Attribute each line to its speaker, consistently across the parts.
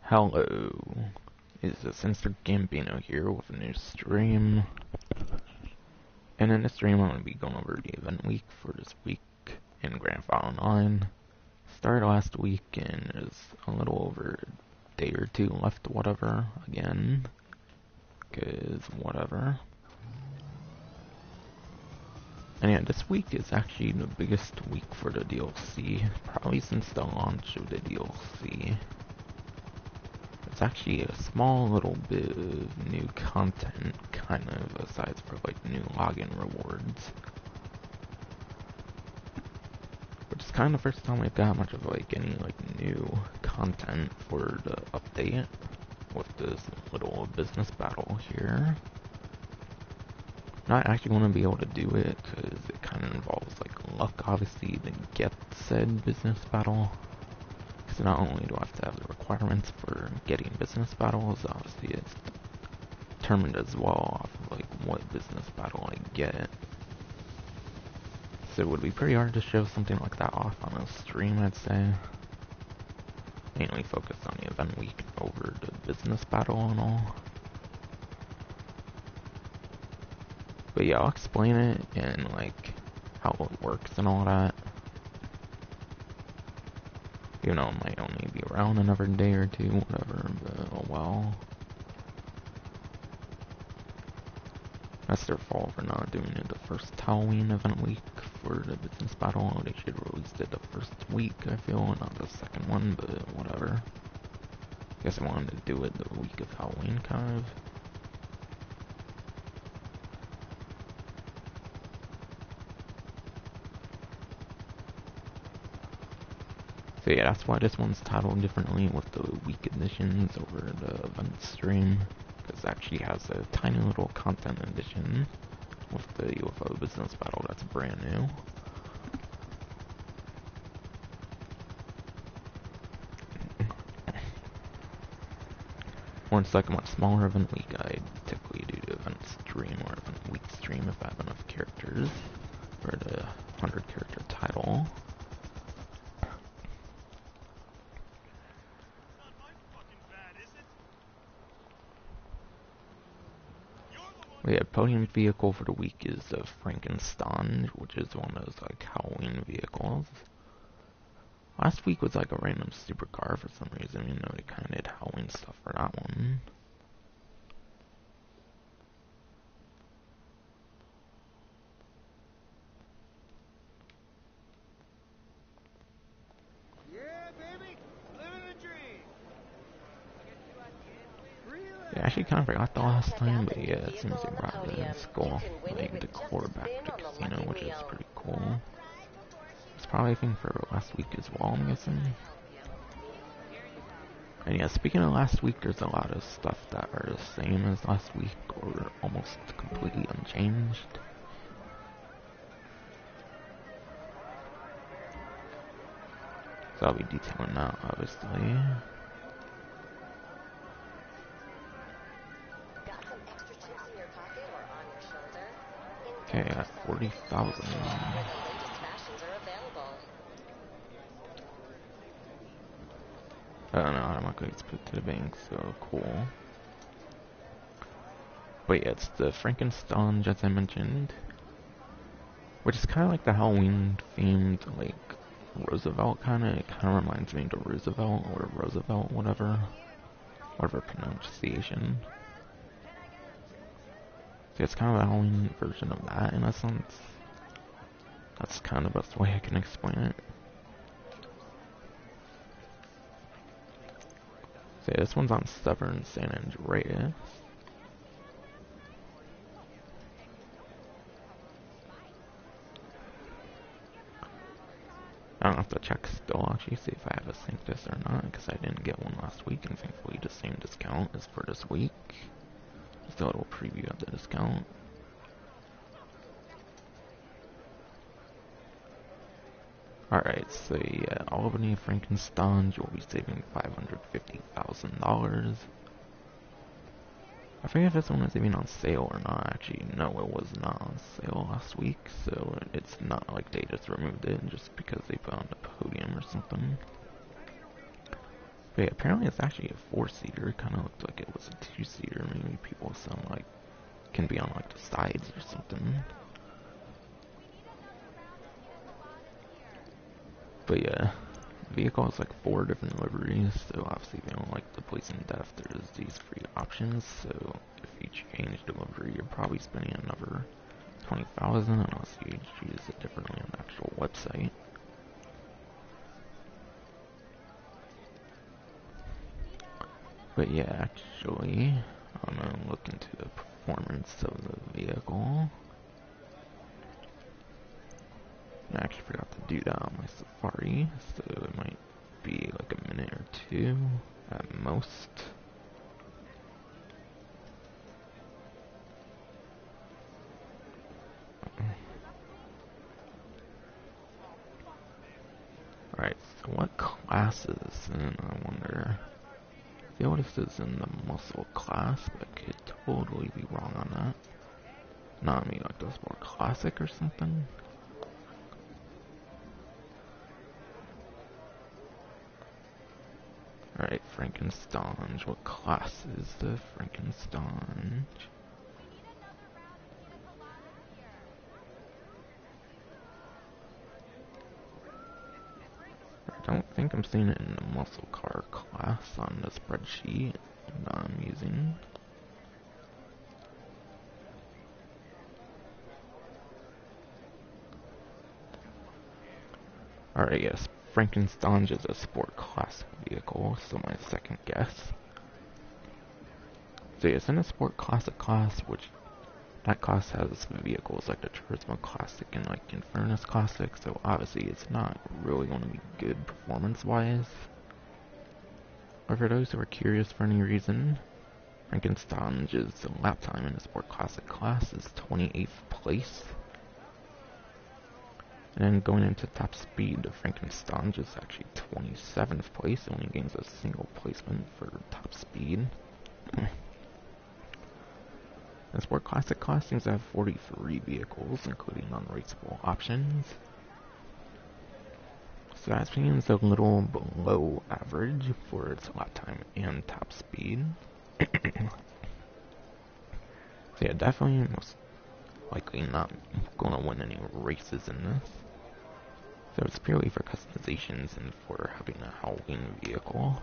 Speaker 1: Hello, it's Sensor Gambino here with a new stream. And in this stream I'm going to be going over the event week for this week in Grand Theft Auto 9. Started last week and there's a little over a day or two left, whatever, again. Cause whatever. And yeah, this week is actually the biggest week for the DLC, probably since the launch of the DLC. It's actually a small little bit of new content, kind of, aside for like new login rewards. Which is kind of the first time we've got much of like any like new content for the update with this little business battle here. Not actually want to be able to do it because it kind of involves like luck, obviously, to get said business battle. Because not only do I have to have the requirements for getting business battles, obviously it's determined as well off of like what business battle I get. So it would be pretty hard to show something like that off on a stream, I'd say. Mainly focused on the event week over the business battle and all. But yeah, I'll explain it and like how it works and all that. You know, it might only be around another day or two, whatever, but oh well. That's their fault for not doing it the first Halloween event week for the business battle. They should have released it the first week, I feel, not the second one, but whatever. Guess I wanted to do it the week of Halloween, kind of. So yeah, that's why this one's titled differently with the week editions over the event stream. Because it actually has a tiny little content edition with the UFO business battle that's brand new. Or it's like a much smaller event week. I typically do the event stream or event week stream if I have enough characters for the 100 character title. Yeah, podium vehicle for the week is the Frankenstein, which is one of those like Halloween vehicles. Last week was like a random supercar for some reason, you know, they kind of did Halloween stuff for that one. Yeah, I actually kind of forgot the last time, but yeah, it seems they brought the skull, like the quarterback to casino, which is pretty cool. It's probably a thing for last week as well, I'm guessing. And yeah, speaking of last week, there's a lot of stuff that are the same as last week, or almost completely unchanged. So I'll be detailing that, obviously. Okay, I got 40,000. I don't know, automatically it's put to the bank, so cool. But yeah, it's the Frankenstein, as I mentioned. Which is kind of like the Halloween themed, like, Roosevelt kinda. It kinda reminds me of Roosevelt, or Roosevelt, whatever pronunciation. So it's kind of a Halloween version of that, in a sense. That's kind of the best way I can explain it. So yeah, this one's on Severn San Andreas. I don't have to check still, actually, see if I have a Sanctus or not, because I didn't get one last week, and thankfully the same discount is for this week. Just a little preview of the discount. Alright, so yeah, Albany Frankenstein, you'll be saving $550,000. I forget if this one was even on sale or not. Actually, no, it was not on sale last week, so it's not like they just removed it just because they put on the podium or something. But yeah, apparently it's actually a 4-seater. Kind of looked like it was a 2-seater. Maybe people sound like can be on like the sides or something. But yeah, the vehicle has like 4 different liveries, so obviously they don't like the place in depth. There's these free options, so if you change the livery, you're probably spending another 20,000 unless you choose it differently on the actual website. But yeah, actually, I'm gonna look into the performance of the vehicle. I actually forgot to do that on my Safari, so it might be like a minute or 2 at most. Alright, so what classes? And I wonder. I feel this is in the muscle class, but I could totally be wrong on that. No, I mean like this more classic or something. Alright, Frankenstein. What class is the Frankenstein? I don't think I'm seeing it in the muscle car class on the spreadsheet that I'm using. Alright, yes, Frankenstein is a sport classic vehicle, so my second guess. So it's in a sport classic class, which that class has vehicles like the Turismo Classic and like Infernus Classic, so obviously it's not really going to be good performance-wise. But for those who are curious for any reason, Frankenstein's lap time in the Sport Classic class is 28th place. And then going into top speed, the Frankenstein's is actually 27th place, only gains a single placement for top speed. The Sport Classic class seems to have 43 vehicles, including non-raceable options. So that seems a little below average for its lap time and top speed. So yeah, definitely most likely not going to win any races in this. So it's purely for customizations and for having a Halloween vehicle.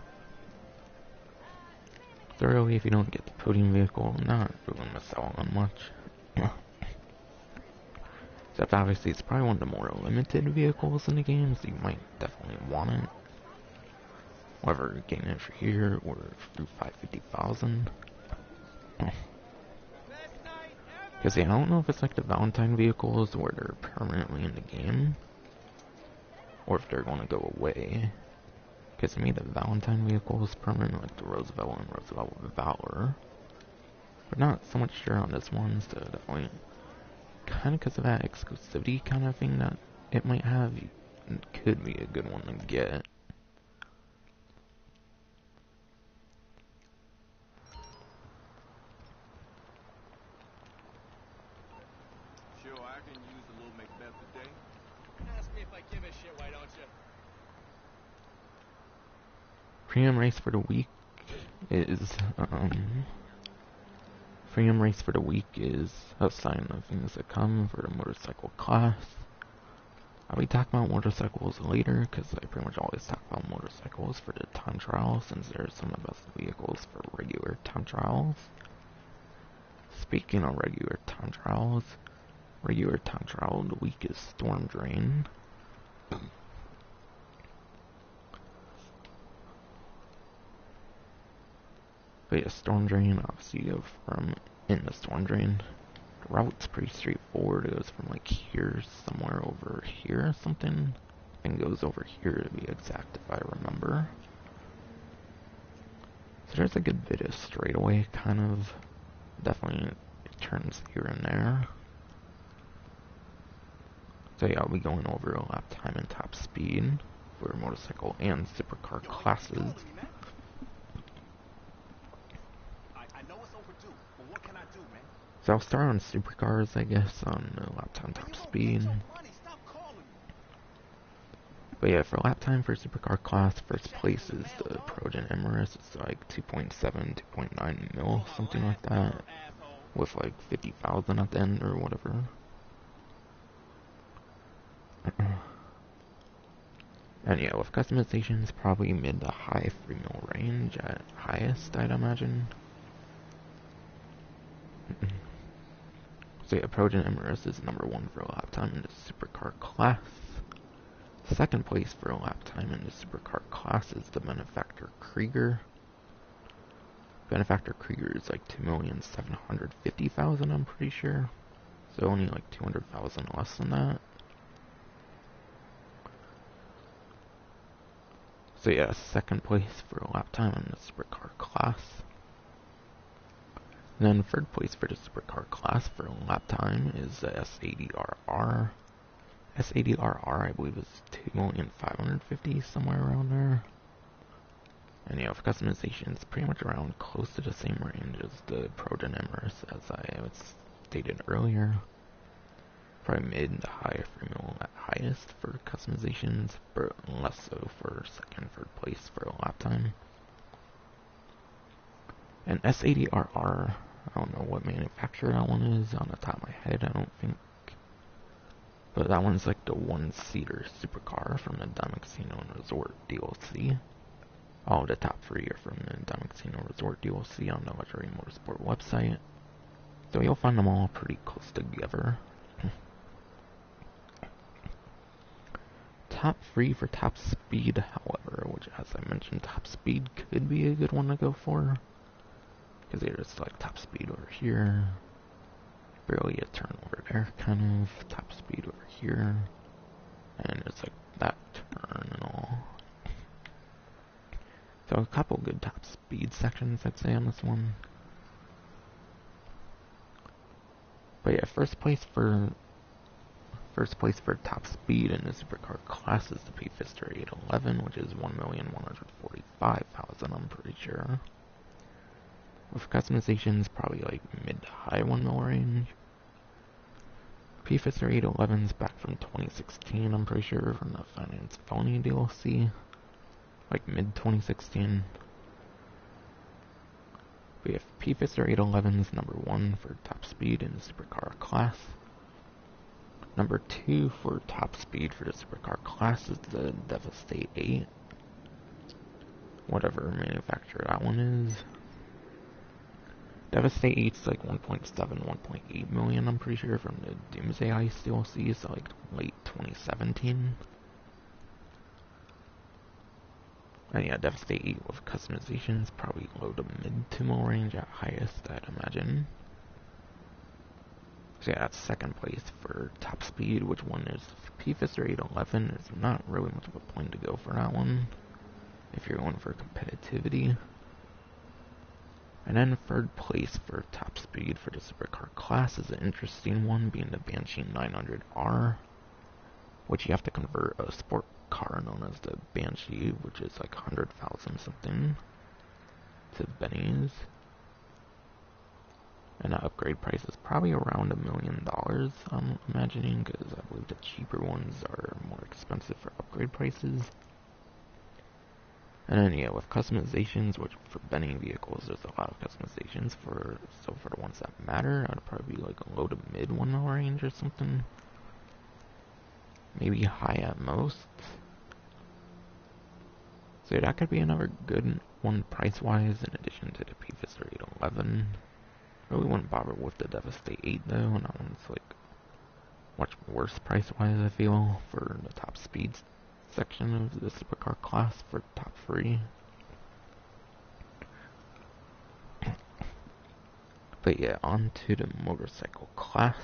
Speaker 1: So really, if you don't get the podium vehicle, not really going to miss out on much. Except obviously it's probably one of the more limited vehicles in the game, so you might definitely want it. However, getting it for here or through 550,000. Because yeah, I don't know if it's like the Valentine vehicles where they're permanently in the game, or if they're going to go away. Because to me, the Valentine vehicle is permanent, like the Roosevelt and Roosevelt Valor. But not so much sure on this one, so definitely kind of because of that exclusivity kind of thing that it might have, it could be a good one to get.
Speaker 2: Sure, I can use a little Macbeth today.
Speaker 3: Ask me if I give a shit, why don't you?
Speaker 1: Premium race for the week is, Premium race for the week is a sign of things that come for the motorcycle class. I'll be talking about motorcycles later, because I pretty much always talk about motorcycles for the time trial, since they're some of the best vehicles for regular time trials. Speaking of regular time trial of the week is Storm Drain. But yeah, Storm Drain, obviously you go from in the Storm Drain. The route's pretty straightforward. It goes from like here, somewhere over here or something. And goes over here to be exact if I remember. So there's a good bit of straightaway kind of. Definitely it turns here and there. So yeah, I'll be going over lap time and top speed for motorcycle and supercar classes.
Speaker 2: I know it's overdue, but what can I do, man?
Speaker 1: So I'll start on supercars, I guess, on lap time top speed.
Speaker 2: Stop calling me.
Speaker 1: But yeah, for lap time for supercar class, first place is the Progen Emirates. It's like 2.7, 2.9 mil, something like that, with like 50,000 at the end or whatever. And yeah, with customizations, probably mid to high 3 mil range at highest, I'd imagine. So yeah, Progen Emirates is number 1 for lap time in the supercar class. Second place for lap time in the supercar class is the Benefactor Krieger. Benefactor Krieger is like 2,750,000, I'm pretty sure. So only like 200,000 less than that. So yeah, second place for lap time in the supercar class. And then third place for the supercar class for lap time is the S80RR. S80RR, I believe, is 2,550,000, somewhere around there. And yeah, for customization, it's pretty much around close to the same range as the Progen Emirates, as I stated earlier. Probably mid to high 3 mil at highest for customizations, but less so for second, third place for lap time. And S80RR, I don't know what manufacturer that one is on the top of my head, I don't think. But that one's like the one-seater supercar from the Diamond Casino and Resort DLC. All of the top 3 are from the Diamond Casino Resort DLC on the Luxury Motorsport website. So you'll find them all pretty close together. Top 3 for top speed, however, which, as I mentioned, top speed could be a good one to go for. Because there's like top speed over here, barely a turn over there, kind of, top speed over here, and it's like that turn and all. So a couple good top speed sections, I'd say, on this one. But yeah, first place for top speed in the supercar class is the P-Fister 811, which is 1,145,000, I'm pretty sure. With customizations, probably like mid to high 1 mil range. P-Fister 811's back from 2016, I'm pretty sure, from the Finance Felony DLC. Like mid 2016. We have P-Fister 811's number 1 for top speed in the supercar class. Number 2 for top speed for the supercar class is the Devastate 8. Whatever manufacturer that one is. Devastate 8's like 1.7, 1.8 million, I'm pretty sure, from the Doomsday Heist DLC, so like late 2017. And yeah, Devastate 8 with customizations, probably low to mid 2 mil range at highest, I'd imagine. So yeah, that's second place for top speed, which one is P-Fister 811. There's not really much of a point to go for that one, if you're going for competitivity. And then third place for top speed for the supercar class is an interesting one, being the Banshee 900R, which you have to convert a sport car known as the Banshee, which is like 100,000 something, to Benny's. And that upgrade price is probably around $1 million, I'm imagining, because I believe the cheaper ones are more expensive for upgrade prices. And then yeah, with customizations, which for Benny vehicles, there's a lot of customizations for, so for the ones that matter, I'd probably be like a low to mid 1 mil range or something. Maybe high at most. So that could be another good one price-wise, in addition to the P-Fister 811. Really wouldn't bother with the Devastate 8 though, and that one's like much worse price-wise, I feel, for the top speed section of the supercar class for top 3. But yeah, on to the motorcycle class.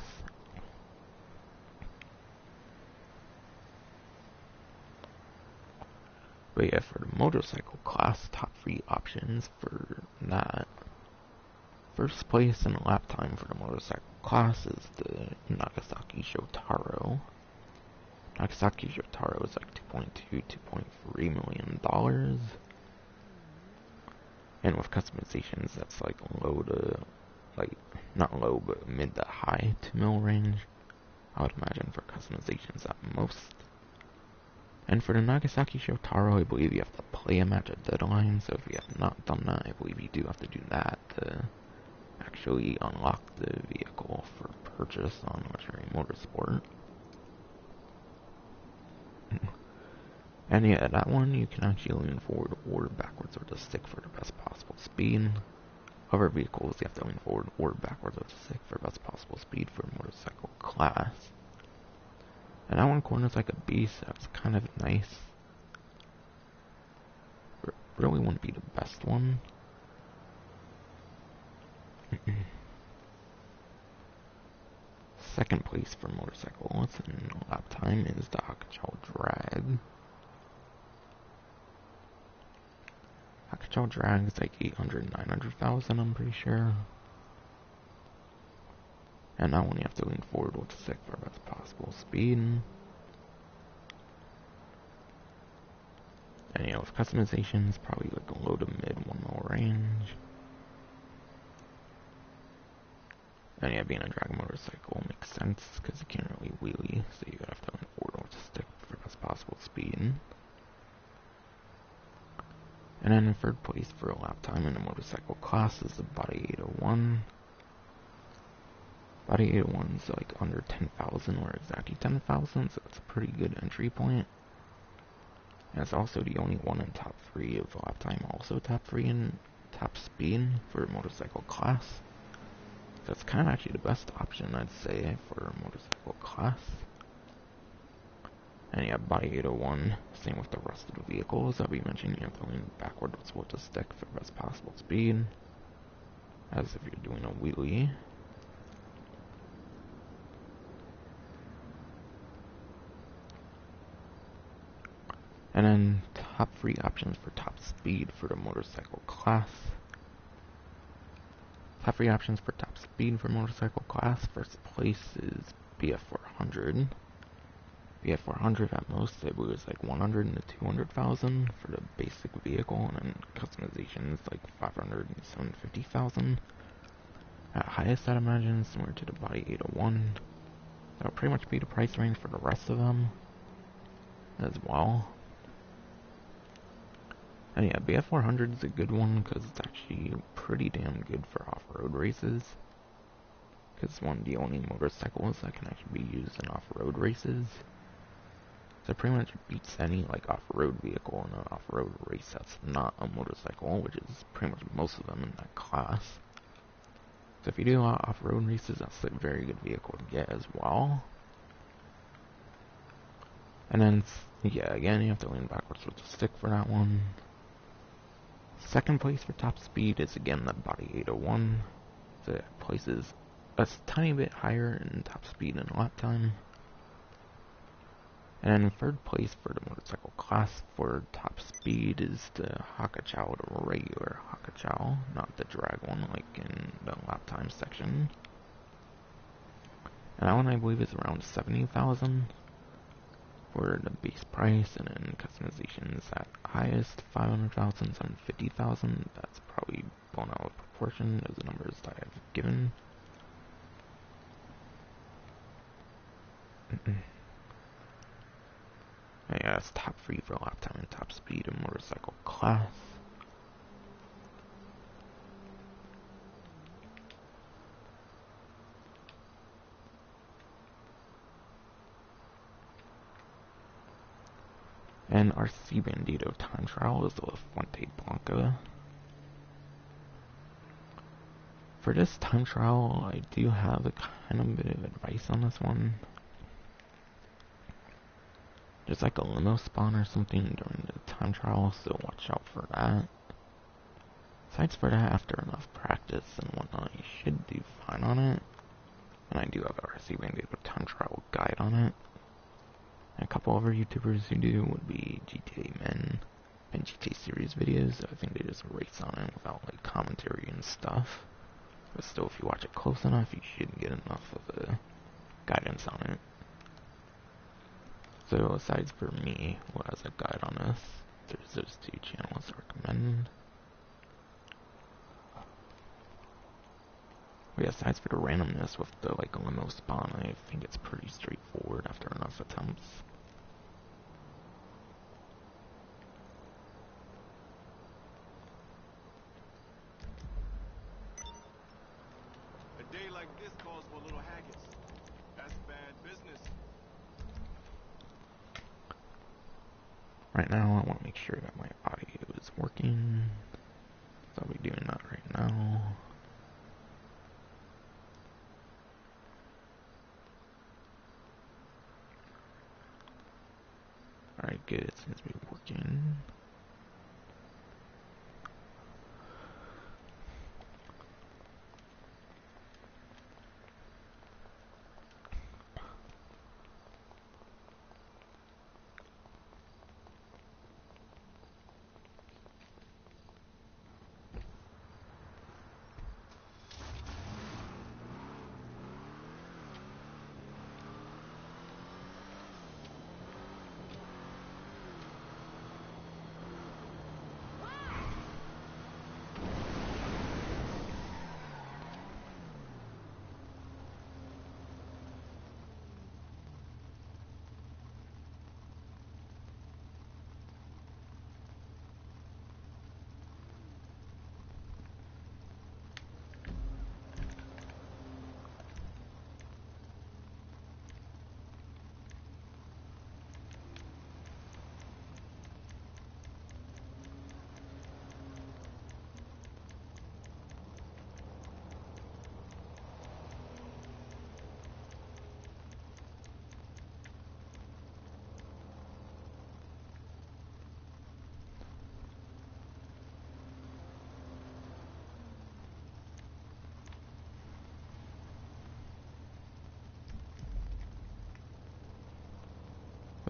Speaker 1: But yeah, for the motorcycle class, top 3 options for that. First place in lap time for the motorcycle class is the Nagasaki Shotaro. Nagasaki Shotaro is like $2.2, $2.3 million. And with customizations, that's like low to, like, not low, but mid to high 2 mil range, I would imagine, for customizations at most. And for the Nagasaki Shotaro, I believe you have to play a match at deadline, so if you have not done that, I believe you do have to do that to actually unlock the vehicle for purchase on Luxury Motorsport. And yeah, that one you can actually lean forward or backwards with the stick for the best possible speed. Other vehicles you have to lean forward or backwards with the stick for best possible speed for motorcycle class. And that one corners like a beast, that's kind of nice. Really wouldn't be the best one. Second place for motorcycles and lap time is the Hakuchou Drag. Hakuchou Drag is like 800, 900,000, I'm pretty sure. And that one you have to lean forward with the stick for best possible speed. And you know, with customizations, probably like a low to mid 1 mile range. And yeah, being a drag motorcycle makes sense because you can't really wheelie, so you have to lean forward with the stick for best possible speed. And then in third place for a lap time in the motorcycle class is the Body 801. Body 801 is like under 10,000 or exactly 10,000, so it's a pretty good entry point. And it's also the only one in top 3 of lap time, also top 3 in top speed for motorcycle class. So it's kind of actually the best option, I'd say, for motorcycle class. And yeah, Body 801, same with the rest of the vehicles that we mentioned, you have to lean backwards with the stick for best possible speed, as if you're doing a wheelie. And then top 3 options for top speed for the motorcycle class. Top 3 options for top speed for motorcycle class. First place is BF400. BF400 at most, I believe it's like 100 to 200,000 for the basic vehicle, and then customization is like 500 and 750,000. At highest, I'd imagine, similar to the Body 801. That'll pretty much be the price range for the rest of them as well. And yeah, BF400 is a good one because it's actually pretty damn good for off-road races. Because it's one of the only motorcycles that can actually be used in off-road races. So it pretty much beats any like off-road vehicle in an off-road race that's not a motorcycle, which is pretty much most of them in that class. So if you do a lot of off-road races, that's a very good vehicle to get as well. And then, yeah, again, you have to lean backwards with the stick for that one. Second place for top speed is again the Body 801. The place is a tiny bit higher in top speed and lap time. And in third place for the motorcycle class for top speed is the Hakuchou, the regular Hakuchou, not the drag one like in the lap time section. And that one I believe is around 70,000 for the base price, and then customizations at highest 500,000, 750,000. That's probably blown out of proportion as the numbers that I've given. Yeah, it's top 3 for lap time and top speed in motorcycle class. And our C Bandito time trial is the Fuente Blanca. For this time trial, I do have a kind of bit of advice on this one. There's like a limo spawn or something during the time trial, so watch out for that. Besides for that, after enough practice and whatnot, you should do fine on it. And I do have a RC Bandito time trial guide on it. And a couple other YouTubers who do would be GTA Men and GTA Series videos. I think they just race on it without like commentary and stuff. But still, if you watch it close enough, you should get enough of a guidance on it. So aside for me, who has a guide on this, there's those 2 channels I recommend. But yeah, aside for the randomness with the like limo spawn, I think it's pretty straightforward after enough attempts.
Speaker 2: like this calls for a little haggis. That's bad business.
Speaker 1: Right now, I want to make sure that my audio is working. So I'll be doing that right now. Alright, good. It seems to be working.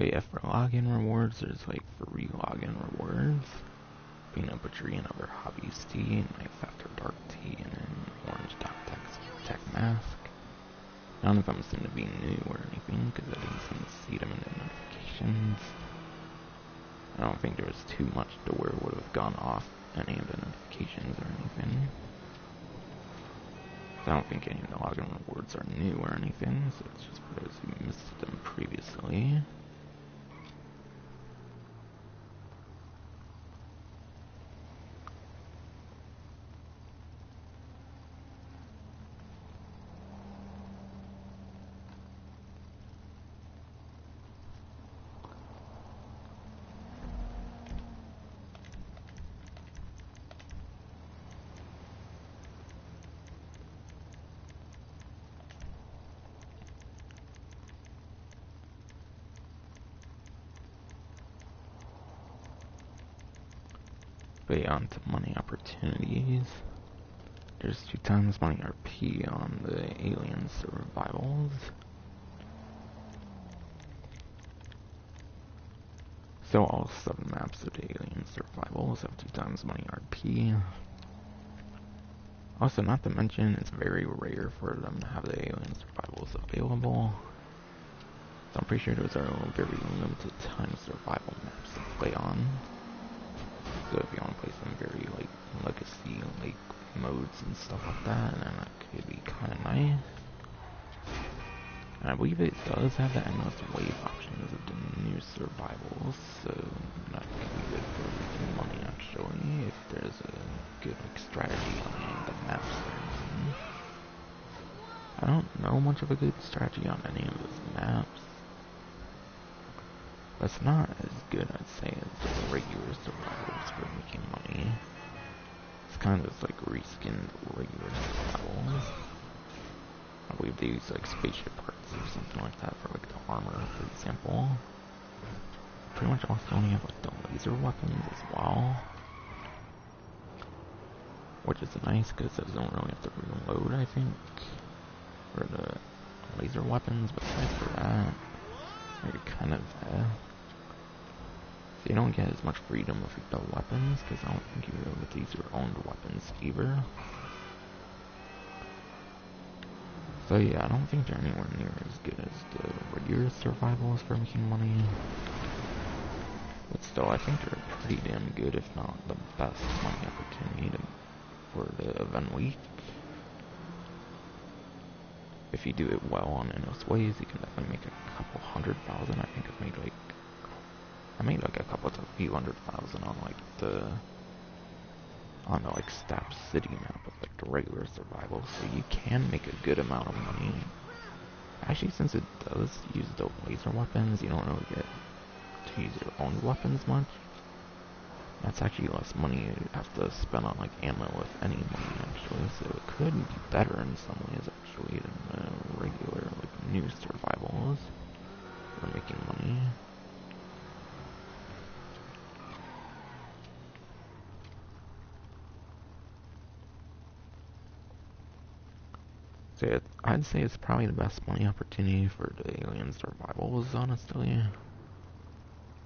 Speaker 1: But yeah, for login rewards, there's like free login rewards. Peanut butchery and other hobbies tea, knife after dark tea, and an orange dot tech mask. None of them seem to be new or anything, because I didn't seem to see them in the notifications. I don't think there was too much to where it would have gone off any of the notifications or anything. I don't think any of the login rewards are new or anything, so it's just for those who missed them previously. But yeah, on to money opportunities. There's 2 times money RP on the alien survivals. So all 7 maps of the alien survivals have 2 times money RP. Also, not to mention, it's very rare for them to have the alien survivals available. So I'm pretty sure those are very limited time survival maps to play on. So if you want to play some very like legacy like modes and stuff like that, then that could be kind of nice. And I believe it does have the endless wave options of the new survivals, so that could be good for making money actually if there's a good like strategy on any of the maps or anything. I don't know much of a good strategy on any of those maps. That's not as good, I'd say, as the regular survivals for making money. It's kind of just like reskinned regular survivals. I believe they use like spaceship parts or something like that for like the armor, for example. Pretty much also only have like the laser weapons as well. Which is nice because it doesn't really have to reload, I think, for the laser weapons, but aside for that, you're kind of so you don't get as much freedom with the weapons, because I don't think you will with these your owned weapons either. So yeah, I don't think they're anywhere near as good as the regular survivals for making money. But still, I think they're pretty damn good, if not the best money opportunity for the event week. If you do it well on endless ways, you can definitely make a couple $100,000. I think I made like a couple to few $100,000 on like on the like Stap City map with like the regular survival, so you can make a good amount of money. Actually, since it does use the laser weapons, you don't really get to use your own weapons much. That's actually less money you have to spend on like ammo, if any money actually, so it could be better in some ways actually than regular like new survivals for making money. So yeah, I'd say it's probably the best money opportunity for the alien survivals, honestly.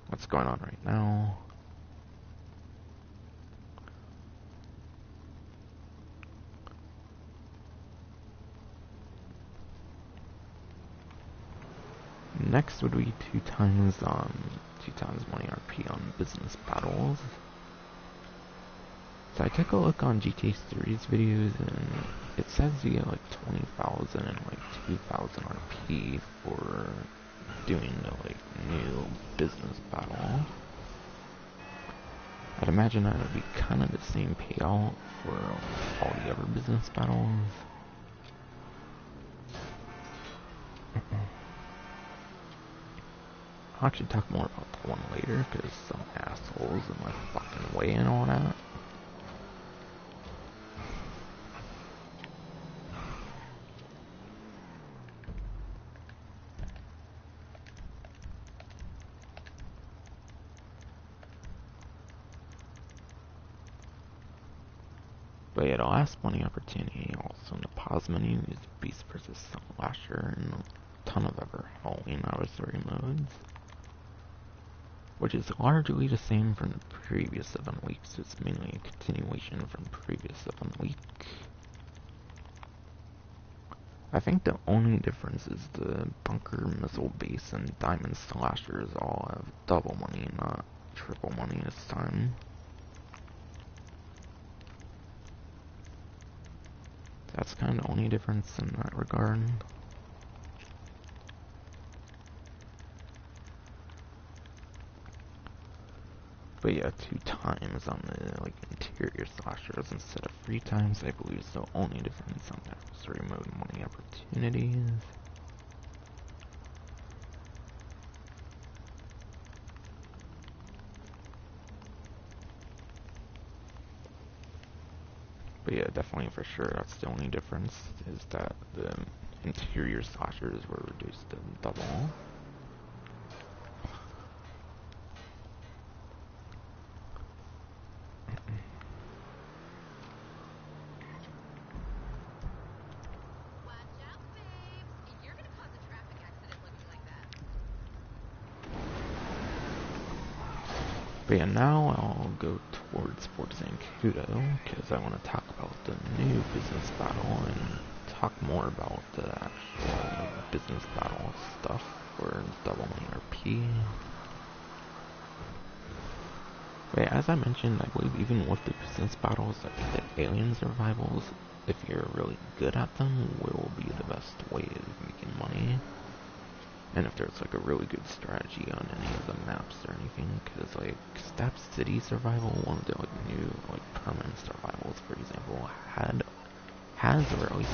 Speaker 1: What's going on right now? Next would be two times money RP on business battles. So I took a look on GTA 3's videos and it says you get like 20,000 and like 2,000 RP for doing the like new business battle. I'd imagine that would be kind of the same payout for all the other business battles. I'll actually talk more about that one later, because some assholes in my fucking way and all that. But yeah, the last money opportunity also in the pause menu is Beast vs. Slasher and a ton of other Halloween adversary modes, which is largely the same from the previous 7 weeks. It's mainly a continuation from the previous 7 week. I think the only difference is the bunker, missile base, and diamond slashers all have double money, not triple money this time. That's kind of the only difference in that regard. But yeah, 2 times on the like interior slashers instead of 3 times, I believe is the only difference on that story mode money opportunities. But yeah, definitely for sure, that's the only difference, is that the interior slashers were reduced to double. But yeah, now I'll go towards Fort Zancudo, because I want to talk about the new business battle and talk more about the actual business battle stuff for double RP. But yeah, as I mentioned, I believe even with the business battles, like the alien survivals, if you're really good at them, will be the best way of making money. And if there's like a really good strategy on any of the maps or anything, because like Stap City Survival, one of the like new like permanent survivals, for example, has or at least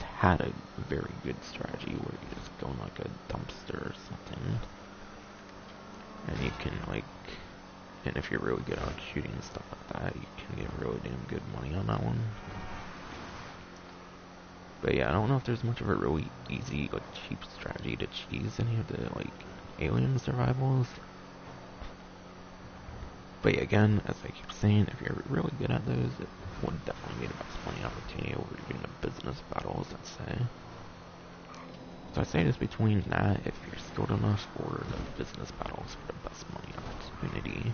Speaker 1: had a very good strategy where you just go in like a dumpster or something, and you can like, and if you're really good at shooting and stuff like that, you can get really damn good money on that one. But yeah, I don't know if there's much of a really easy, like, cheap strategy to cheese any of the, like, alien survivals. But yeah, again, as I keep saying, if you're really good at those, it would definitely be the best money opportunity over doing the business battles, I'd say. So I'd say just between that, if you're skilled enough, or the business battles for the best money opportunity.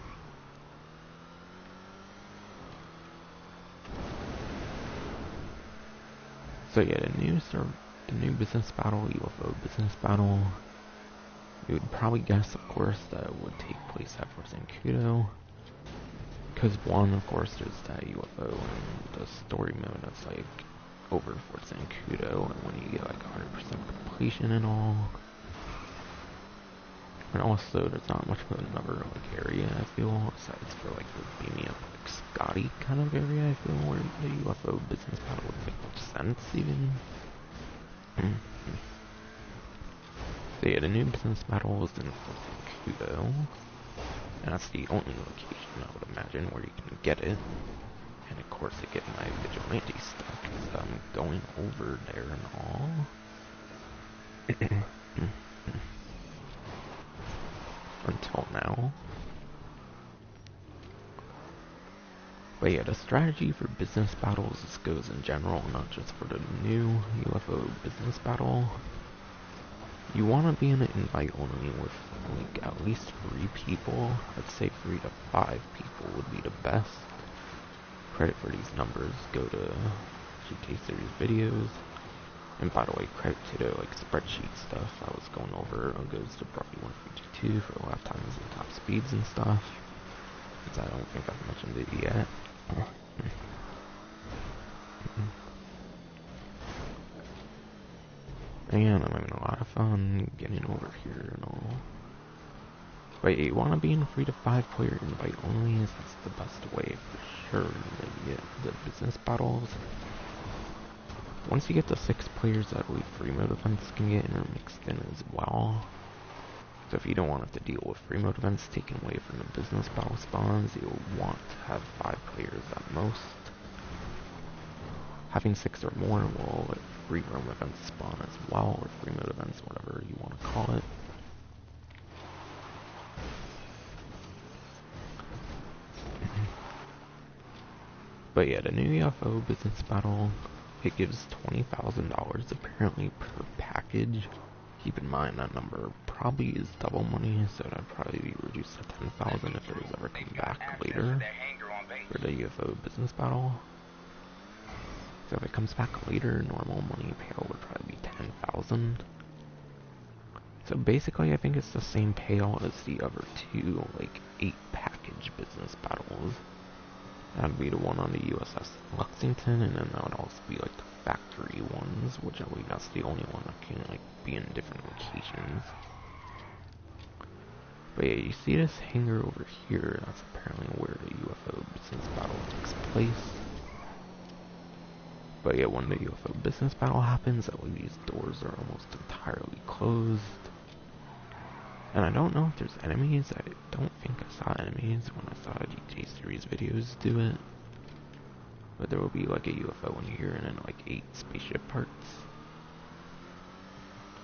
Speaker 1: So yeah, the new business battle, UFO business battle, you would probably guess, of course, that it would take place at Fort Zancudo. Because one, of course, there's that UFO and the story mode that's like over Fort Zancudo, and when you get like 100% completion and all. And also, there's not much of another like area I feel, besides for like the beam me up like Scotty kind of area, I feel, where the UFO business battle would make much sense even. So yeah, the new business battle is in Kudo, and that's the only location I would imagine where you can get it. And of course I get my vigilante stuff, because I'm going over there and all. Until now. But yeah, the strategy for business battles goes in general, not just for the new UFO business battle. You want to be in an invite only with like at least 3 people. I'd say 3 to 5 people would be the best. Credit for these numbers go to GK series videos. And by the way, credit to the like spreadsheet stuff I was going over. It goes to Brocky 152 for the lap times and top speeds and stuff. Because I don't think I've mentioned it yet. And I'm having a lot of fun getting over here and all. But you want to be in 3 to 5 player invite only, as that's the best way for sure to get the business battles. Once you get to 6 players, I believe free mode events can get intermixed in as well. So if you don't want to have to deal with free mode events taken away from the business battle spawns, you'll want to have 5 players at most. Having 6 or more will let free roam events spawn as well, or free mode events, whatever you want to call it. But yeah, the new UFO business battle, it gives $20,000 apparently per package. Keep in mind that number probably is double money, so that'd probably be reduced to 10,000 if there's ever come back later for the UFO business battle. So if it comes back later, normal money payout would probably be 10,000. So basically, I think it's the same payout as the other 2, like 8 package business battles. That'd be the one on the USS Lexington, and then that would also be like the factory ones, which I believe that's the only one that can like be in different locations. But yeah, you see this hangar over here, that's apparently where the UFO business battle takes place. But yeah, when the UFO business battle happens, I believe these doors are almost entirely closed. And I don't know if there's enemies. I don't think I saw enemies when I saw GTA series videos do it. But there will be like a UFO in here and then like 8 spaceship parts.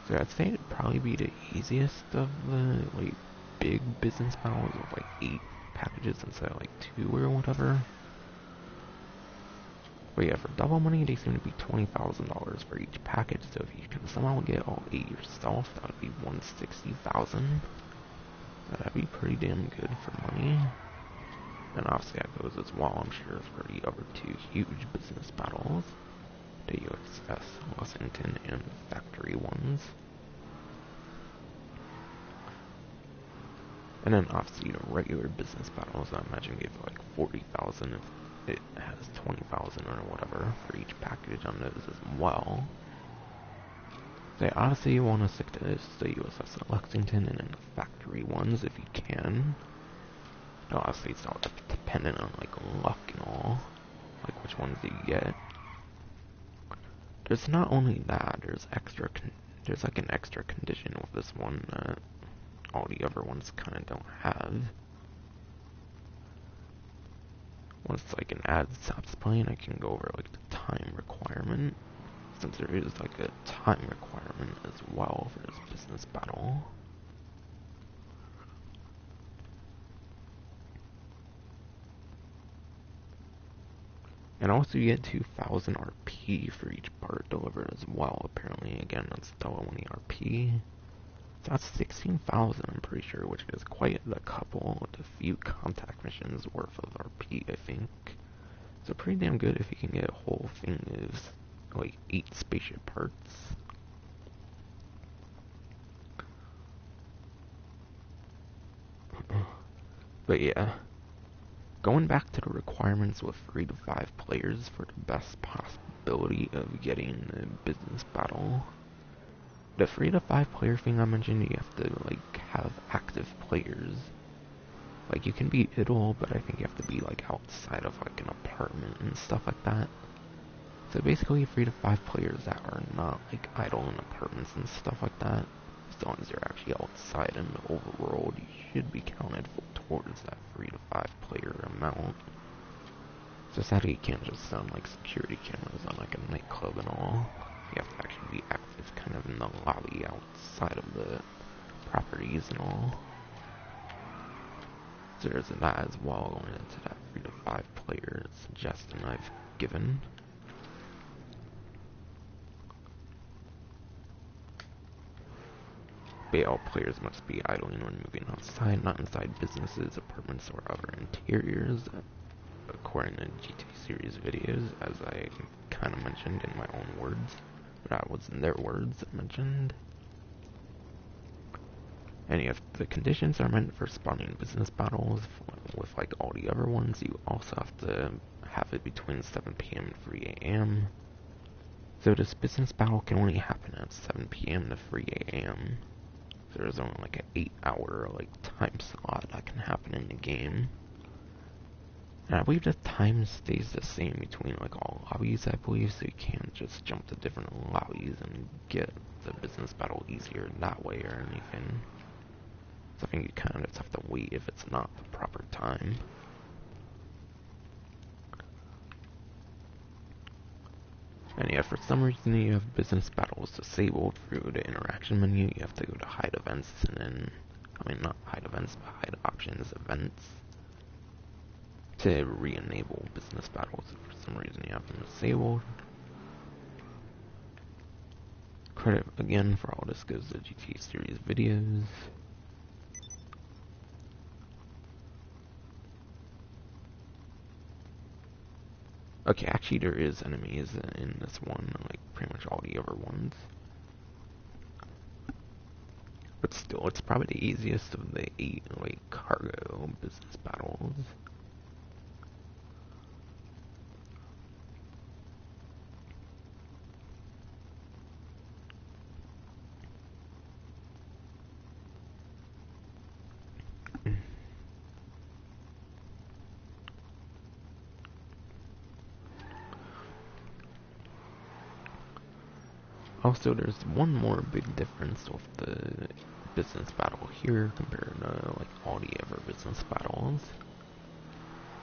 Speaker 1: So I'd say it'd probably be the easiest of the like big business battles with like 8 packages instead of like 2 or whatever. But yeah, for double money they seem to be $20,000 for each package, so if you can somehow get all 8 yourself, that would be $160,000. That'd be pretty damn good for money. And obviously that goes as well, I'm sure, for the other 2 huge business battles. The USS Lexington and the factory ones. And then obviously the regular business battles, I imagine give like 40,000 if it has 20,000 or whatever for each package on those as well. So obviously you want to stick to this, the USS Lexington and then the factory ones if you can. No, obviously it's not dependent on like luck and all, like which ones do you get. There's not only that, there's like an extra condition with this one that all the other ones kind of don't have. Once like an ad stops playing, I can go over like the time requirement, since there is like a time requirement as well for this business battle. And also you get 2,000 RP for each part delivered as well, apparently. Again, that's double money RP. So that's 16,000, I'm pretty sure, which is quite a couple with a few contact missions worth of RP, I think. So pretty damn good if you can get a whole thing of, like, 8 spaceship parts. But yeah, going back to the requirements with 3 to 5 players for the best possibility of getting a business battle. The 3 to 5 player thing I mentioned, you have to like have active players. Like, you can be idle, but I think you have to be, like, outside of, like, an apartment and stuff like that. So basically, 3 to 5 players that are not, like, idle in apartments and stuff like that, as long as you're actually outside in the overworld, you should be counted towards that 3 to 5 player amount. So sadly, you can't just sound like security cameras on, like, a nightclub and all. You have to actually be active kind of in the lobby outside of the properties and all. So there's that as well, going into that 3 to 5 player suggestion I've given. But all players must be idling when moving outside, not inside businesses, apartments, or other interiors, according to GTA series videos, as I kind of mentioned in my own words. That was in their words mentioned. And if the conditions are meant for spawning business battles, with like all the other ones, you also have to have it between 7 PM and 3 AM. So this business battle can only happen at 7 PM to 3 AM. So there's only like an 8-hour like time slot that can happen in the game. And I believe the time stays the same between like all lobbies, I believe, so you can't just jump to different lobbies and get the business battle easier that way or anything. So I think you kind of just have to wait if it's not the proper time. And yeah, for some reason you have business battles disabled through the interaction menu. You have to go to hide events and then, I mean not hide events, but hide options events to re-enable business battles. If for some reason you have them disabled. Credit again for all this goes to GTA series videos. Okay, actually there is enemies in this one, like pretty much all the other ones. But still, it's probably the easiest of the 8, like, cargo business battles. Also, there's one more big difference with the business battle here compared to like all the other business battles.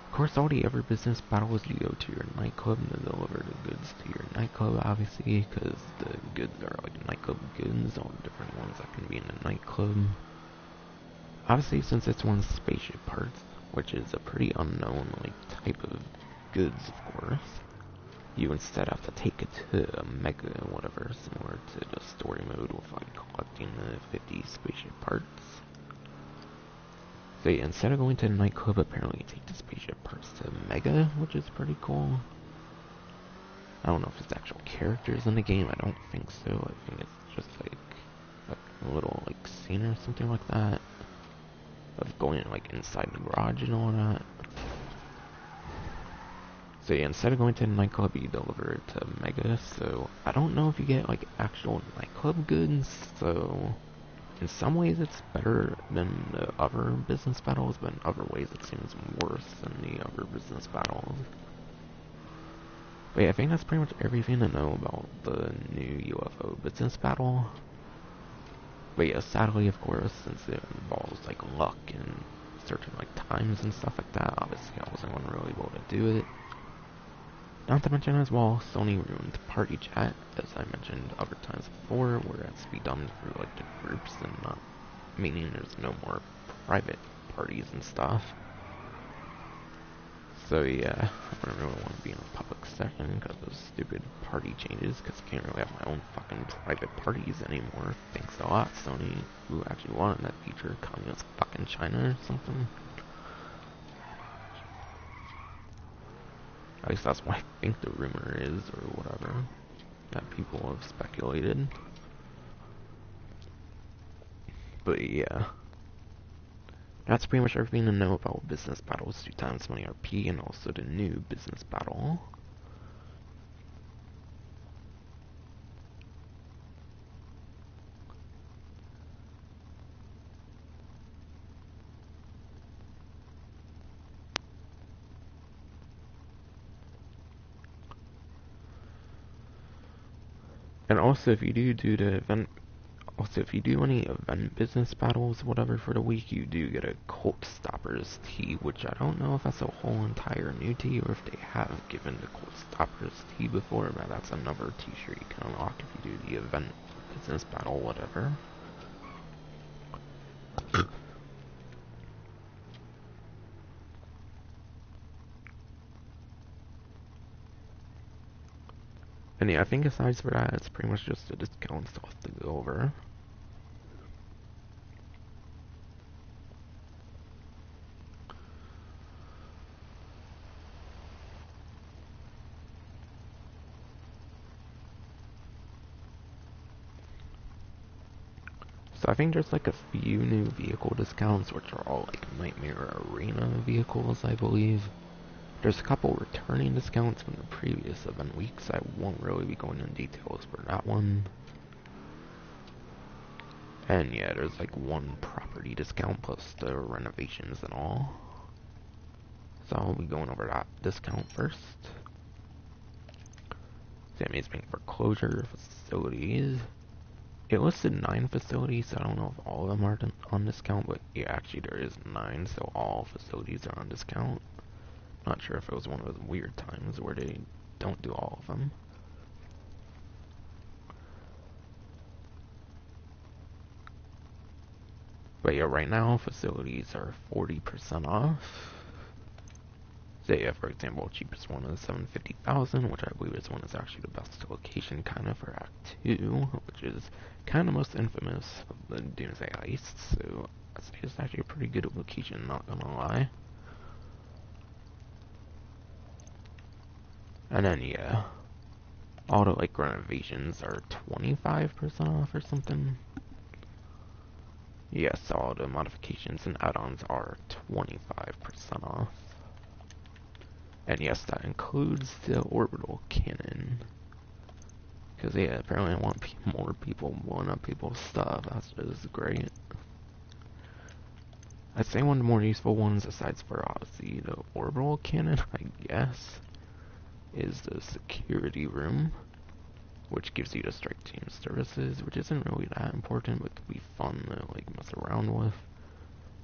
Speaker 1: Of course, all the other business battles you go to your nightclub to deliver the goods to your nightclub, obviously, because the goods are like nightclub goods, all the different ones that can be in a nightclub. Obviously, since it's one spaceship parts, which is a pretty unknown like type of goods, of course. You instead have to take it to a mega whatever, similar to the story mode with like collecting the 50 spaceship parts. So yeah, instead of going to the nightclub, apparently you take the spaceship parts to mega, which is pretty cool. I don't know if it's actual characters in the game, I don't think so. I think it's just like a little like scene or something like that. Of going like inside the garage and all that. So yeah, instead of going to a nightclub, you deliver it to Mega, so I don't know if you get, like, actual nightclub goods, so in some ways it's better than the other business battles, but in other ways it seems worse than the other business battles. But yeah, I think that's pretty much everything to know about the new UFO business battle. But yeah, sadly, of course, since it involves, like, luck and certain, like, times and stuff like that, obviously I wasn't really able to do it. Not to mention as well, Sony ruined party chat, as I mentioned other times before, where it has to be done through like the groups and not, meaning there's no more private parties and stuff. So yeah, I don't really want to be in a public session because of stupid party changes, because I can't really have my own fucking private parties anymore. Thanks a lot, Sony, who actually wanted that feature, communist fucking China or something. At least that's what I think the rumor is, or whatever, that people have speculated. But yeah, that's pretty much everything to know about business battles 2 times money RP and also the new business battle. And also, if you do the event, also if you do any event business battles, whatever, for the week, you do get a Cult Stoppers tee, which I don't know if that's a whole entire new tee or if they have given the Cult Stoppers tee before, but that's another t-shirt you can unlock if you do the event business battle, whatever. And yeah, I think aside for that, it's pretty much just the discount stuff to go over. So I think there's like a few new vehicle discounts, which are all like Nightmare Arena vehicles, I believe. There's a couple returning discounts from the previous event weeks. I won't really be going into details for that one. And yeah, there's like one property discount plus the renovations and all. So I'll be going over that discount first. Same is paying for closure facilities. It listed 9 facilities, so I don't know if all of them are on discount, but yeah, actually there is 9, so all facilities are on discount. Not sure if it was one of those weird times where they don't do all of them. But yeah, right now facilities are 40% off. So yeah, for example, cheapest one is 750,000, which I believe this one is actually the best location kind of for Act 2, which is kind of most infamous of the Doomsday heists. So I'd say it's actually a pretty good location, not gonna lie. And then yeah, all the like renovations are 25% off or something. Yes, all the modifications and add-ons are 25% off. And yes, that includes the orbital cannon. Because yeah, apparently I want more people blowing up people's stuff. That's just great. I'd say one of the more useful ones, aside for obviously the orbital cannon, I guess, is the security room, which gives you the strike team services, which isn't really that important, but could be fun to like mess around with.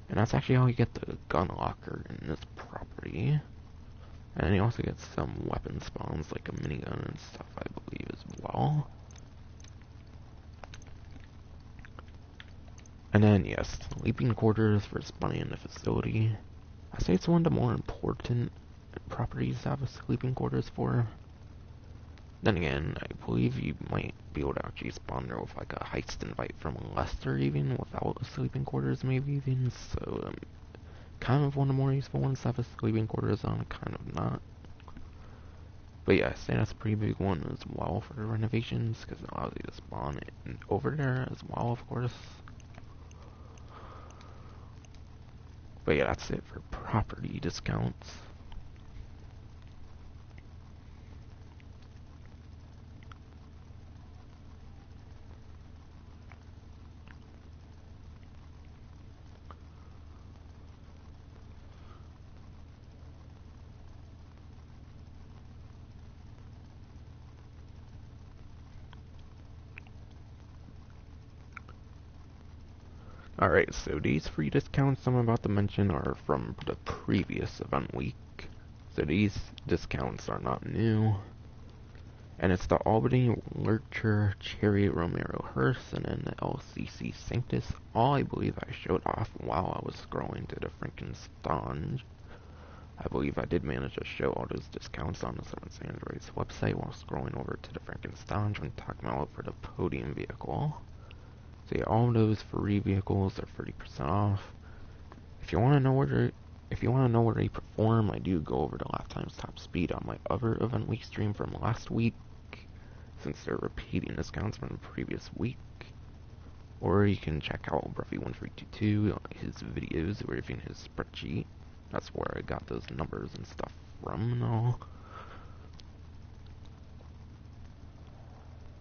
Speaker 1: And that's actually how you get the gun locker in this property. And then you also get some weapon spawns, like a minigun and stuff, I believe, as well. And then, yes, sleeping quarters for spawning in the facility. I say it's one of the more important properties to have a sleeping quarters for. Then again, I believe you might be able to actually spawn there with like a heist invite from Lester even, without sleeping quarters maybe even, so kind of one of the more useful ones to have a sleeping quarters on, kind of not. But yeah, I say that's a pretty big one as well for the renovations, because it allows you to spawn it over there as well, of course. But yeah, that's it for property discounts. Alright, so these free discounts I'm about to mention are from the previous event week. So these discounts are not new. And it's the Albany Lurcher Chariot Romero Hearse and then the LCC Sanctus. All I believe I showed off while I was scrolling to the Frankenstein. I believe I did manage to show all those discounts on the 7th Android's website while scrolling over to the Frankenstein when talking about for the podium vehicle. So yeah, all those free vehicles are 30% off. If you want to know where they perform, I do go over the lap times top speed on my other event week stream from last week, since they're repeating discounts from the previous week. Or you can check out Bruffy1322, his videos, or even his spreadsheet. That's where I got those numbers and stuff from and all.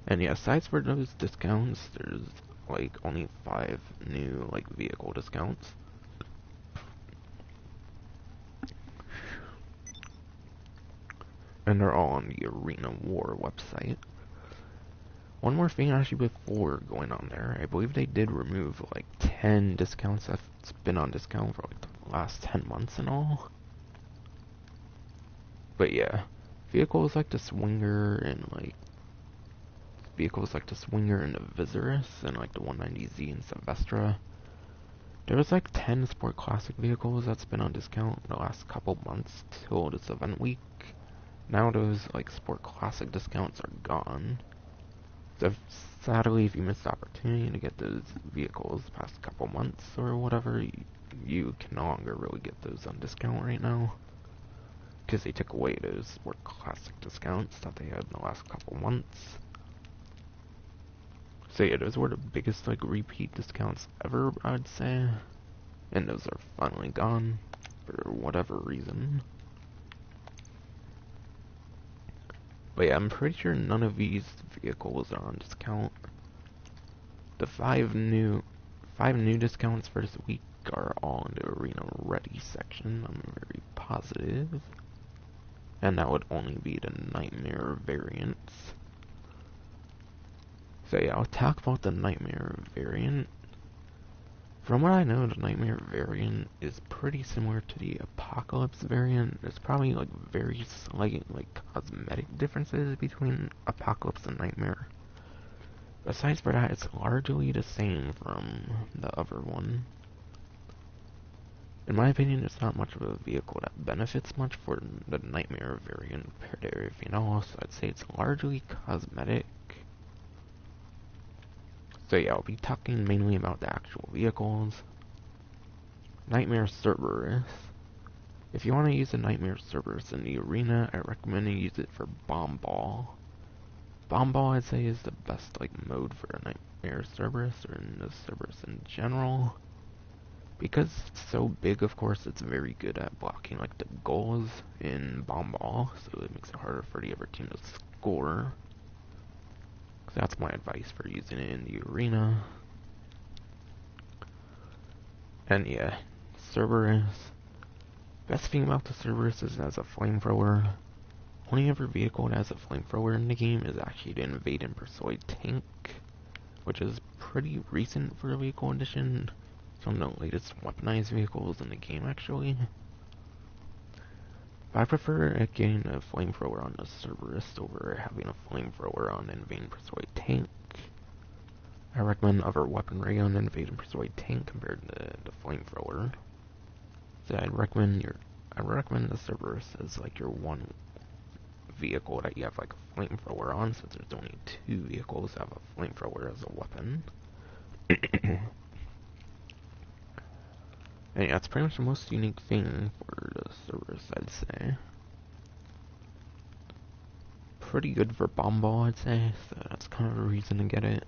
Speaker 1: And yeah, aside for those discounts, there's like only 5 new like vehicle discounts. And they're all on the Arena War website. one more thing actually before going on there, I believe they did remove like 10 discounts that's been on discount for like the last 10 months and all. But yeah, vehicles like the Swinger and like the Viserys and like the 190Z and Silvestra. There was like 10 Sport Classic vehicles that's been on discount the last couple months till this event week. Now those like Sport Classic discounts are gone. So sadly, if you missed the opportunity to get those vehicles past couple months or whatever, you can no longer really get those on discount right now. Because they took away those Sport Classic discounts that they had in the last couple months. So yeah, those were the biggest like repeat discounts ever, I'd say. And those are finally gone for whatever reason. But yeah, I'm pretty sure none of these vehicles are on discount. The five new discounts for this week are all in the Arena Ready section, I'm very positive. And that would only be the Nightmare variants. So yeah, I'll talk about the Nightmare variant. From what I know, the Nightmare variant is pretty similar to the Apocalypse variant. There's probably like very slight like cosmetic differences between Apocalypse and Nightmare. Besides for that, it's largely the same from the other one. In my opinion, it's not much of a vehicle that benefits much for the Nightmare variant compared to everything else. I'd say it's largely cosmetic. So yeah, I'll be talking mainly about the actual vehicles. Nightmare Cerberus. If you want to use a Nightmare Cerberus in the arena, I recommend you use it for Bomb Ball. Bomb Ball, I'd say, is the best like mode for a Nightmare Cerberus, or in the Cerberus in general. Because it's so big, of course, it's very good at blocking like the goals in Bomb Ball, so it makes it harder for the other team to score. So that's my advice for using it in the arena. And yeah, Cerberus. Best thing about the Cerberus is it has a flamethrower. Only other vehicle that has a flamethrower in the game is actually the Invade and Persuade tank, which is pretty recent for a vehicle edition. It's one of the latest weaponized vehicles in the game, actually. But I prefer getting a flamethrower on the Cerberus over having a flamethrower on the Invade and Persuade tank. I recommend other weaponry on the Invade and Persuade tank compared to the flamethrower. So I'd recommend the Cerberus as like your one vehicle that you have like a flamethrower on, since there's only 2 vehicles that have a flamethrower as a weapon. And yeah, that's pretty much the most unique thing for the Cerberus, I'd say. Pretty good for Bomb Ball, I'd say, so that's kind of a reason to get it.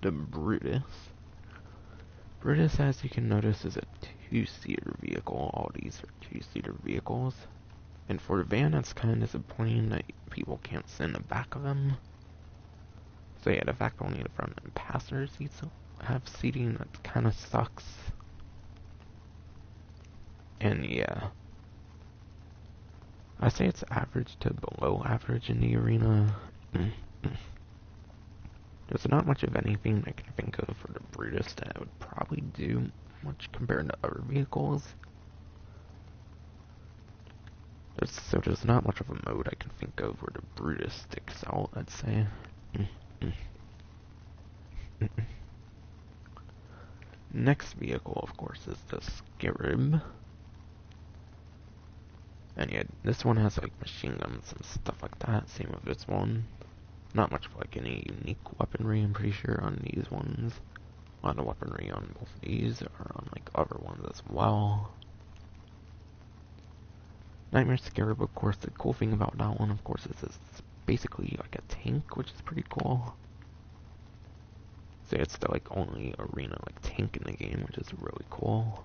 Speaker 1: The Brutus. Brutus, as you can notice, is a 2-seater vehicle. All these are 2-seater vehicles. And for the van, that's kind of disappointing that people can't sit in the back of them. So yeah, the fact that only the front and passenger seats have seating, that kind of sucks. And yeah, I say it's average to below average in the arena. There's not much of anything I can think of for the Brutus that would probably do much compared to other vehicles. There's not much of a mode I can think of where the Brutus sticks out, I'd say. Next vehicle, of course, is the Scarab. And yeah, this one has like machine guns and stuff like that, same with this one. Not much of like any unique weaponry, I'm pretty sure, on these ones. A lot of weaponry on both of these are on like other ones as well. Nightmare Scarab, of course, the cool thing about that one, of course, is it's basically like a tank, which is pretty cool. So it's the like only arena like tank in the game, which is really cool.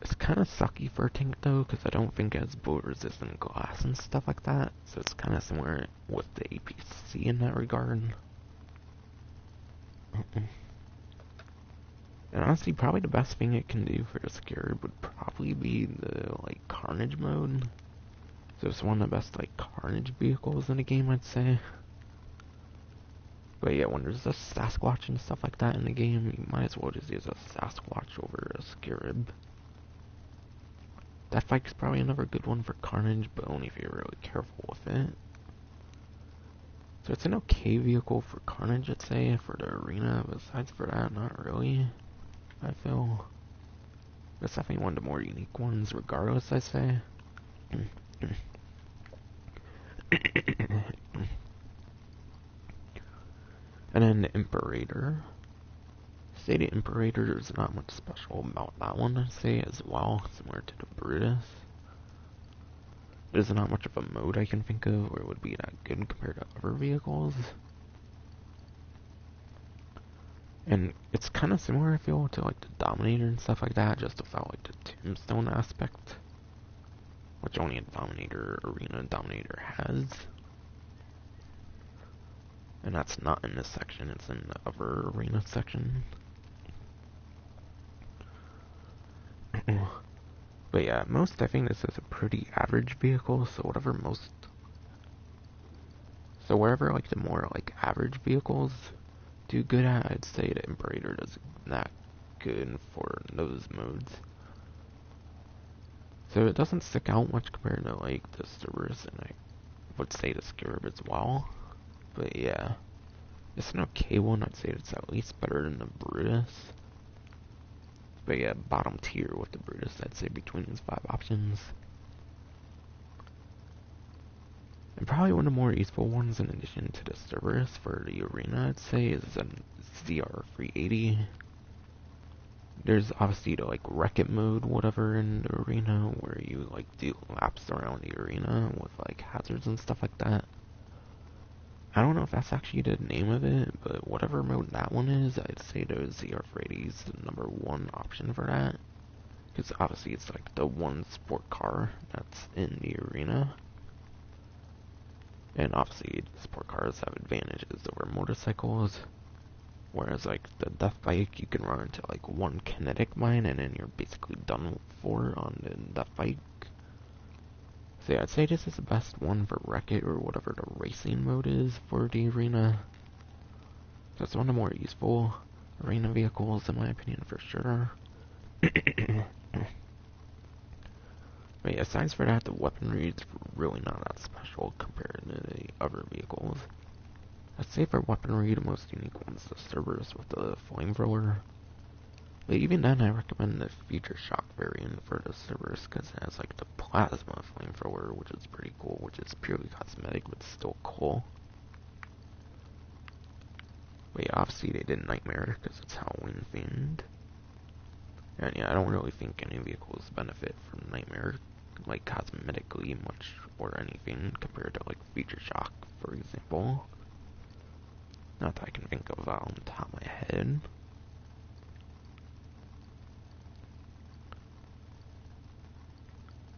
Speaker 1: It's kind of sucky for a tank though, because I don't think it has bullet resistant glass and stuff like that. So it's kind of similar with the APC in that regard. And honestly, probably the best thing it can do for the Scarab would probably be the like Carnage mode. So it's one of the best like carnage vehicles in the game, I'd say. But yeah, when there's a Sasquatch and stuff like that in the game, you might as well just use a Sasquatch over a Scarab. That bike's probably another good one for carnage, but only if you're really careful with it. So it's an okay vehicle for carnage, I'd say, for the arena. Besides for that, not really, I feel. It's definitely one of the more unique ones, regardless, I say. And then the Imperator. Say the Imperator, there's not much special about that one, I'd say, as well, similar to the Brutus. There's not much of a mode I can think of where it would be that good compared to other vehicles. And it's kind of similar, I feel, to like the Dominator and stuff like that, just without like the tombstone aspect, which only a Dominator arena Dominator has. And that's not in this section, it's in the other arena section. But yeah, most I think this is a pretty average vehicle, so wherever like the more like average vehicles do good at, I'd say the Imperator does not good for those modes. So it doesn't stick out much compared to like the Cerberus, and I would say the Scarab as well. But yeah, it's an okay one. I'd say it's at least better than the Brutus. But yeah, bottom tier with the Brutus, I'd say between these 5 options. And probably one of the more useful ones in addition to the Cerberus for the arena, I'd say, is a ZR380. There's obviously the like wreck-it mode, whatever, in the arena, where you like do laps around the arena with like hazards and stuff like that. I don't know if that's actually the name of it, but whatever mode that one is, I'd say the ZR480 is the #1 option for that. Because obviously it's like the one sport car that's in the arena. And obviously sport cars have advantages over motorcycles. Whereas like the death bike, you can run into like one kinetic mine and then you're basically done for on the death bike. So yeah, I'd say this is the best one for Wreck-It or whatever the racing mode is for the arena. So it's one of the more useful arena vehicles in my opinion for sure. But yeah, aside for that, the weaponry is really not that special compared to the other vehicles. I'd say for weaponry, the most unique one's the Cerberus with the flamethrower. But even then, I recommend the Future Shock variant for the Cerberus because it has like the plasma flamethrower, which is pretty cool, which is purely cosmetic, but still cool. But yeah, obviously they did Nightmare because it's Halloween themed. And yeah, I don't really think any vehicles benefit from Nightmare, like cosmetically much or anything compared to like Future Shock, for example. Not that I can think of on the top of my head.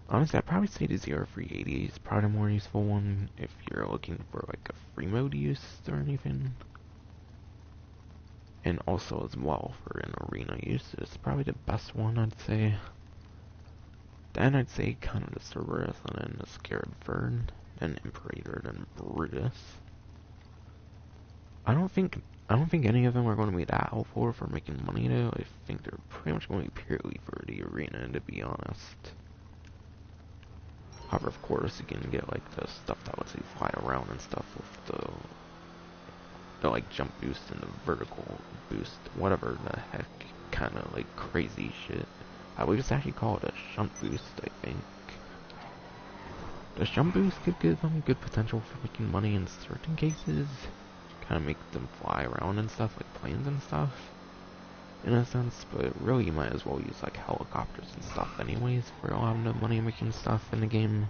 Speaker 1: Honestly, I'd probably say the ZR380 is probably the more useful one if you're looking for like a free mode use or anything. And also as well for an arena use, it's probably the best one I'd say. Then I'd say kind of the Cerberus and then the Scarab third, then Imperator, then Brutus. I don't think any of them are going to be that helpful for making money though. I think they're pretty much going to be purely for the arena, to be honest. However, of course, you can get like the stuff that lets you fly around and stuff with the like jump boost and the vertical boost, whatever the heck, kind of like crazy shit. I would just actually call it a shunt boost, I think. The jump boost could give them good potential for making money in certain cases. Kind of make them fly around and stuff, like planes and stuff, in a sense, but really you might as well use like helicopters and stuff anyways for a lot of the money making stuff in the game.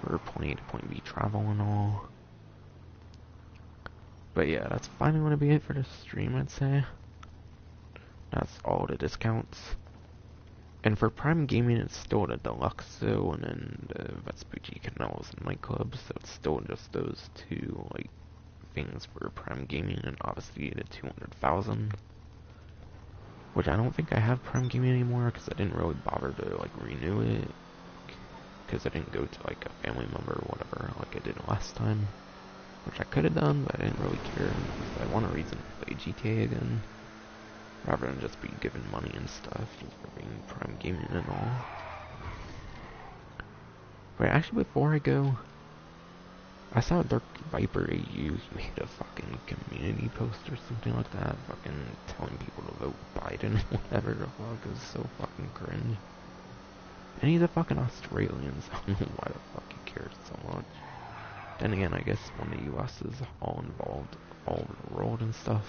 Speaker 1: For point A to point B travel and all. But yeah, that's finally going to be it for the stream, I'd say. That's all the discounts. And for Prime Gaming, it's still the Deluxe, so, and then the Vespucci Canals and Nightclubs, so it's still just those two, like, things for Prime Gaming, and obviously the 200,000. Which I don't think I have Prime Gaming anymore, because I didn't really bother to, like, renew it. because I didn't go to like a family member or whatever like I did last time, which I could have done, but I didn't really care. I want a reason to play GTA again, rather than just be given money and stuff, just for being Prime Gaming and all. But actually, before I go, I saw Dark Viper AU made a fucking community post or something like that, fucking telling people to vote Biden or whatever the fuck. It was so fucking cringe. And he's a fucking Australian, so I don't know why the fuck he cares so much. Then again, I guess when the US is all involved all over the world and stuff,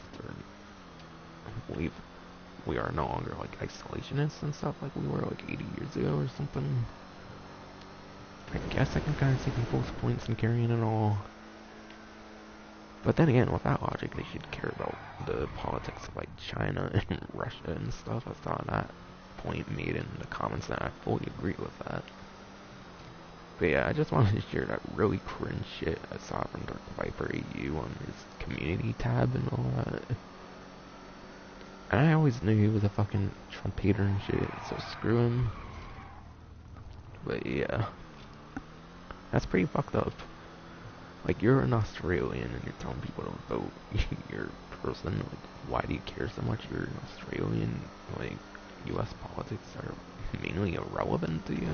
Speaker 1: we are no longer like isolationists and stuff like we were like 80 years ago or something. I guess I can kind of see people's points in carrying it all. But then again, with that logic, they should care about the politics of like China and Russia and stuff. I saw that point made in the comments, and I fully agree with that. But yeah, I just wanted to share that really cringe shit I saw from Dark Viper AU on his community tab and all that. And I always knew he was a fucking Trump hater and shit, so screw him. But yeah, that's pretty fucked up. Like, you're an Australian and you're telling people to vote your person. Like, why do you care so much? You're an Australian. Like, US politics are mainly irrelevant to you.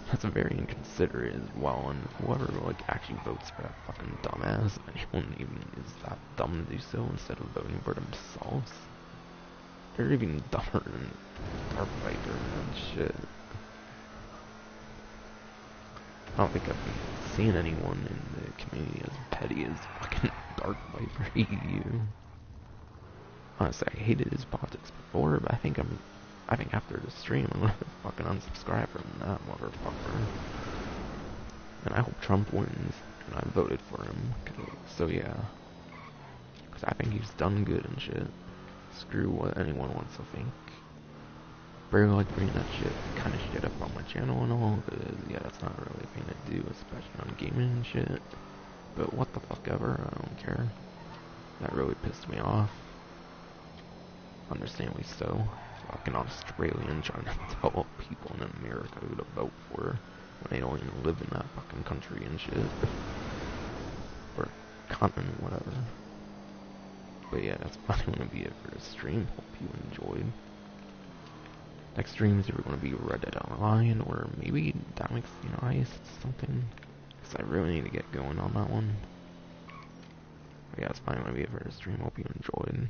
Speaker 1: That's very inconsiderate as well, and whoever, like, actually votes for that fucking dumbass, anyone even is that dumb to do so instead of voting for themselves. They're even dumber than Dark Viper and shit. I don't think I've seen anyone in the community as petty as fucking Dark Viper EU. Honestly, I hated his politics before, but I think after the stream I'm gonna fucking unsubscribe from that motherfucker. And I hope Trump wins, and I voted for him. So yeah, because I think he's done good and shit. Screw what anyone wants to think. Barely like bringing that kind of shit up on my channel and all, because yeah, that's not really a thing to do, especially on gaming and shit. But what the fuck ever, I don't care. That really pissed me off. Understandably so. Fucking Australian trying to tell people in America who to vote for when they don't even live in that fucking country and shit. Or continent, whatever. But yeah, that's probably gonna be it for the stream. Hope you enjoyed. Next stream is either going to be Red Dead Online or maybe Dominic Ice, something. Because I really need to get going on that one. But yeah, that's probably going to be it for the stream. Hope you enjoyed.